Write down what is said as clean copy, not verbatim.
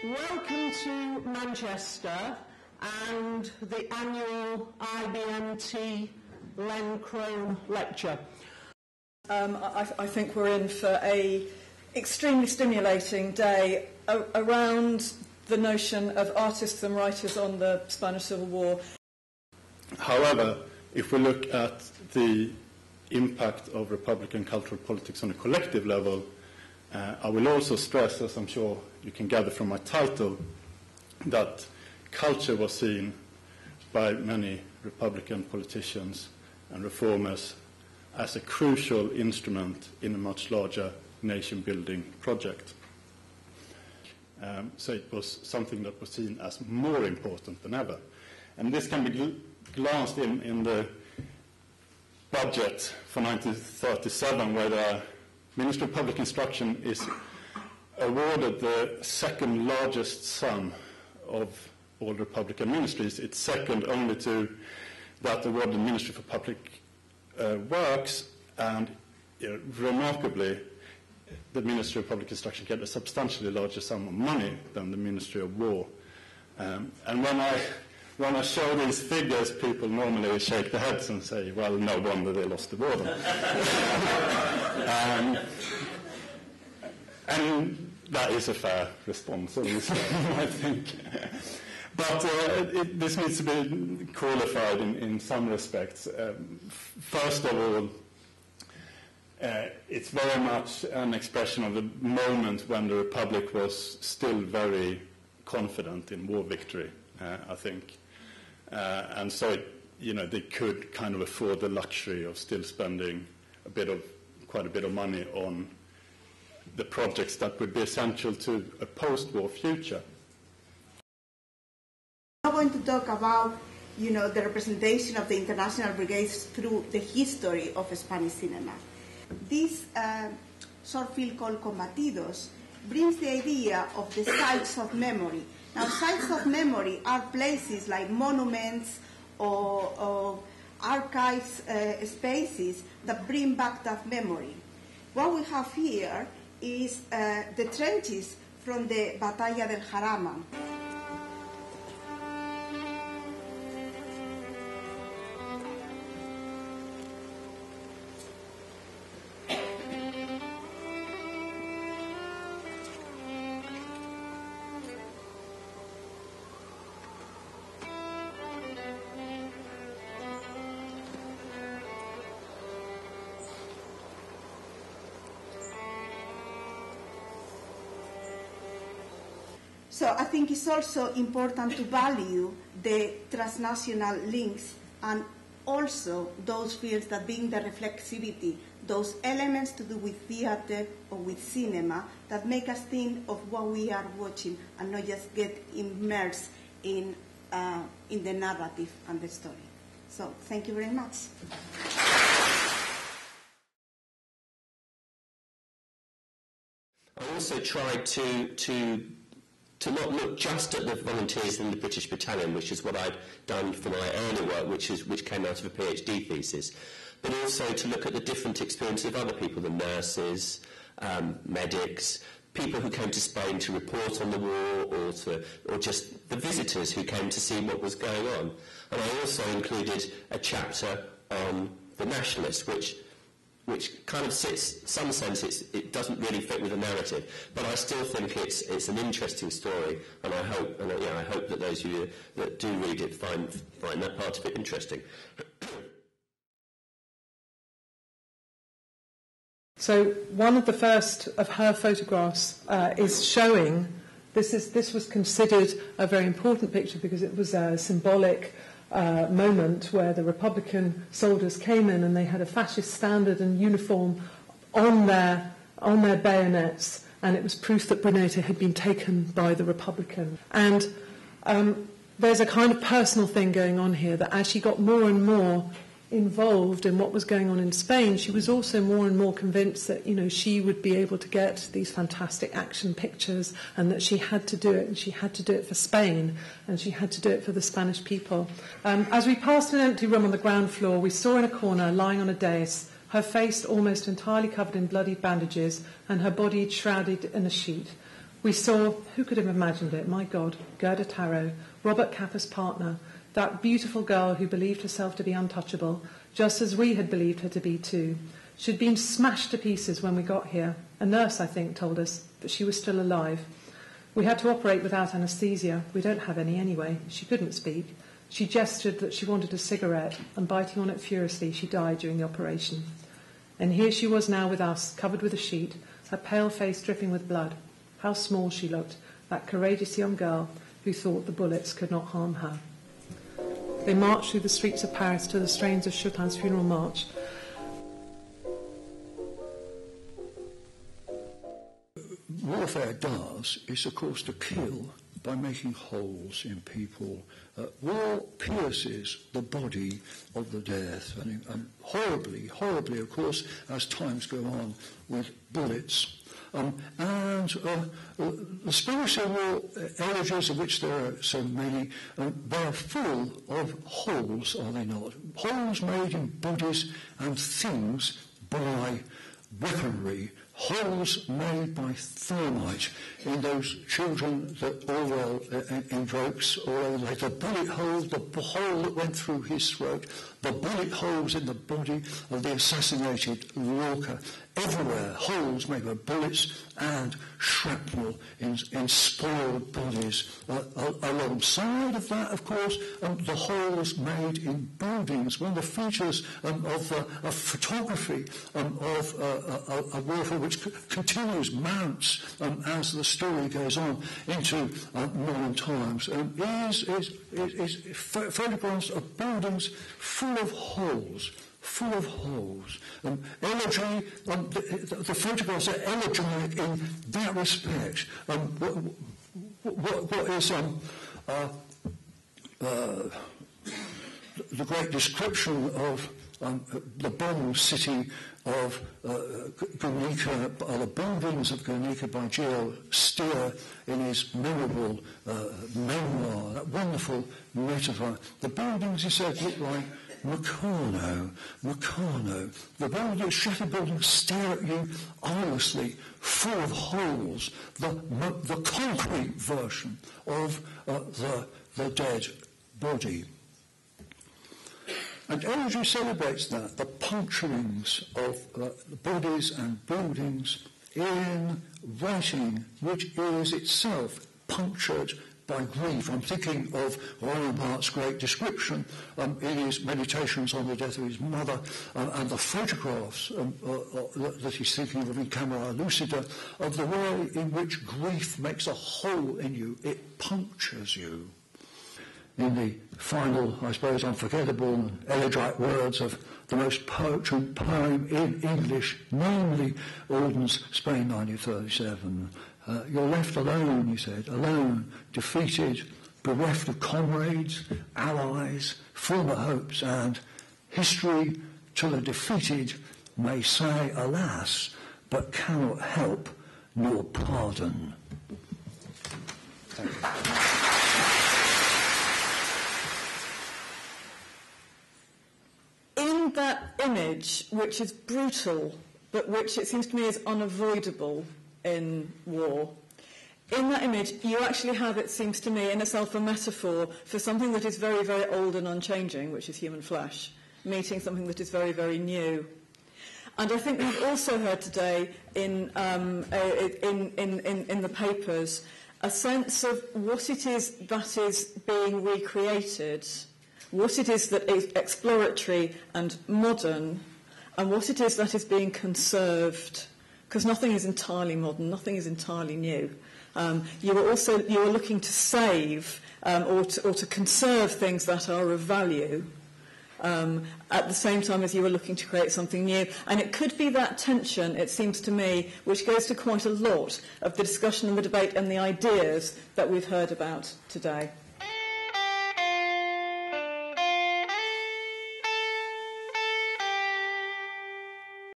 Welcome to Manchester and the annual IBMT Len Crome Lecture. I think we're in for an extremely stimulating day around the notion of artists and writers on the Spanish Civil War. However, if we look at the impact of Republican cultural politics on a collective level, I will also stress, as I'm sure you can gather from my title, that culture was seen by many Republican politicians and reformers as a crucial instrument in a much larger nation-building project. So it was something that was seen as more important than ever. And this can be glanced in the budget for 1937, where the Ministry of Public Instruction is awarded the second largest sum of all Republican ministries. It's second only to that awarded Ministry for Public Works, and remarkably, the Ministry of Public Instruction get a substantially larger sum of money than the Ministry of War. And when I show these figures, people normally shake their heads and say, well, no wonder they lost the war then. And that is a fair response, I think. But this needs to be qualified in some respects. First of all, it's very much an expression of the moment when the Republic was still very confident in war victory, I think. And so, they could kind of afford the luxury of still spending quite a bit of money on the projects that would be essential to a post-war future. I'm going to talk about, the representation of the international brigades through the history of Spanish cinema. This short film called Combatidos brings the idea of the sites of memory. Now, sites of memory are places like monuments or archives spaces that bring back that memory. What we have here is the trenches from the Batalla del Jarama. So I think it's also important to value the transnational links and also those fields that bring the reflexivity, those elements to do with theater or with cinema that make us think of what we are watching and not just get immersed in the narrative and the story. So thank you very much. I also tried to not look just at the volunteers in the British Battalion, which is what I'd done for my earlier work, which came out of a PhD thesis, but also to look at the different experiences of other people, the nurses, medics, people who came to Spain to report on the war, or just the visitors who came to see what was going on. And I also included a chapter on the nationalists, which kind of sits, some sense it doesn't really fit with the narrative, but I still think it's an interesting story, and I hope that those of you that do read it find that part of it interesting. So one of the first of her photographs is showing, this was considered a very important picture because it was a symbolic moment where the Republican soldiers came in and they had a fascist standard and uniform on their bayonets, and it was proof that Brunete had been taken by the Republican. And there's a kind of personal thing going on here, that as she got more and more involved in what was going on in Spain, she was also more and more convinced that, she would be able to get these fantastic action pictures, and that she had to do it, and she had to do it for Spain, and she had to do it for the Spanish people. As we passed an empty room on the ground floor, we saw in a corner, lying on a dais, her face almost entirely covered in bloody bandages and her body shrouded in a sheet. We saw, who could have imagined it, my God, Gerda Taro, Robert Capa's partner, that beautiful girl who believed herself to be untouchable, just as we had believed her to be too. She'd been smashed to pieces when we got here. A nurse, I think, told us that she was still alive. We had to operate without anaesthesia. We don't have any anyway. She couldn't speak. She gestured that she wanted a cigarette, and biting on it furiously, she died during the operation. And here she was now with us, covered with a sheet, her pale face dripping with blood. How small she looked, that courageous young girl who thought the bullets could not harm her. They marched through the streets of Paris to the strains of Chopin's funeral march. Warfare does is, of course, to kill by making holes in people. War pierces the body of the dead, and horribly, of course, as times go on, with bullets. The Spanish Civil War elegies, of which there are so many, they are full of holes, are they not? Holes made in bodies and things by weaponry, holes made by thermite in those children that Orwell invokes, or like the bullet hole, the hole that went through his throat, the bullet holes in the body of the assassinated Lorca. Everywhere, holes made by bullets and shrapnel in spoiled bodies. Alongside of that, of course, the holes made in buildings. One of the features of photography of a warfare which continues, mounts as the story goes on into modern times, is photographs of buildings full of holes. Elegy, the photographs are elegiac in that respect. What is the great description of the bombed city of Guernica, the buildings of Guernica by Geo Steer in his memorable memoir, that wonderful metaphor. The buildings, he said, look like Meccano. The buildings, shattered buildings, stare at you eyelessly, full of holes. The concrete version of the dead body. And elegy celebrates that, the puncturings of bodies and buildings in writing, which is itself punctured by grief. I'm thinking of Reinhardt's great description in his Meditations on the Death of his mother, and the photographs that he's thinking of in Camera Lucida, of the way in which grief makes a hole in you. It punctures you. In the final, I suppose, unforgettable elegiac words of the most potent poem in English, namely Auden's Spain 1937. You're left alone, he said, alone, defeated, bereft of comrades, allies, former hopes, and history to the defeated may say, alas, but cannot help nor pardon. Thank you. In that image, which is brutal, but which it seems to me is unavoidable in war, in that image you actually have, it seems to me, in itself a metaphor for something that is very, very old and unchanging, which is human flesh, meeting something that is very, very new. And I think we've also heard today in the papers a sense of what it is that is being recreated, what it is that is exploratory and modern, and what it is that is being conserved, because nothing is entirely modern, nothing is entirely new. You are looking to save or to conserve things that are of value, at the same time as you are looking to create something new. And it could be that tension, it seems to me, which goes to quite a lot of the discussion and the debate and the ideas that we've heard about today.